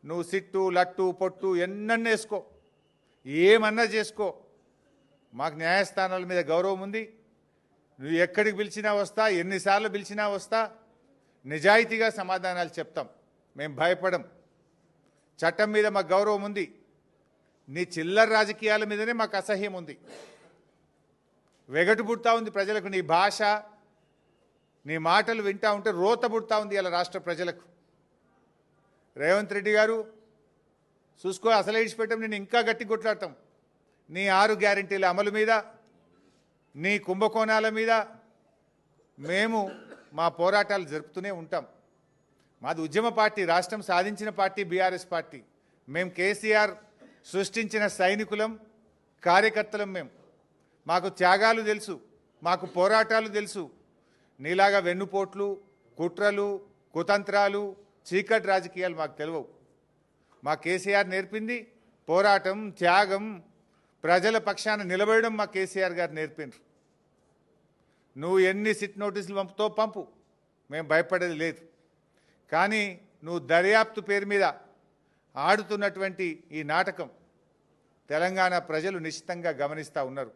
నువ్వు సిట్టు లట్టు పొట్టు ఎన్నన్నా వేసుకో, ఏమన్నా చేసుకో, మాకు న్యాయస్థానాల మీద గౌరవం ఉంది. నువ్వు ఎక్కడికి పిలిచినా వస్తా, ఎన్నిసార్లు పిలిచినా వస్తా, నిజాయితీగా సమాధానాలు చెప్తాం. మేము భయపడం. చట్టం మీద మాకు గౌరవం ఉంది. నీ చిల్లర రాజకీయాల మీదనే మాకు అసహ్యం ఉంది. వెగటు పుడతా ఉంది ప్రజలకు. నీ భాష, నీ మాటలు వింటా ఉంటే రోత పుడతా ఉంది ఇలా రాష్ట్ర ప్రజలకు. రేవంత్ రెడ్డి గారు చూసుకో, అసలు ఇడిచిపెట్టం, నేను ఇంకా గట్టి కొట్లాడతాం. నీ 6 గ్యారెంటీల అమలు మీద, నీ కుంభకోణాల మీద మేము మా పోరాటాలు జరుపుతూనే ఉంటాం. మాది ఉద్యమ పార్టీ, రాష్ట్రం సాధించిన పార్టీ బీఆర్ఎస్ పార్టీ. మేము కేసీఆర్ సృష్టించిన సైనికులం, కార్యకర్తలం. మాకు త్యాగాలు తెలుసు, మాకు పోరాటాలు తెలుసు. నీలాగా వెన్నుపోట్లు, కుట్రలు, కుతంత్రాలు, చీకటి రాజకీయాలు మాకు తెలియవు. మా కేసీఆర్ నేర్పింది పోరాటం, త్యాగం, ప్రజల పక్షాన నిలబడడం మా కేసీఆర్ గారు నేర్పిండ్రు. నువ్వు ఎన్ని సిట్ నోటీసులు పంపుతో పంపు, మేము భయపడేది లేదు. కానీ నువ్వు దర్యాప్తు పేరు మీద ఆడుతున్నటువంటి ఈ నాటకం తెలంగాణ ప్రజలు నిశ్చితంగా గమనిస్తూ ఉన్నారు.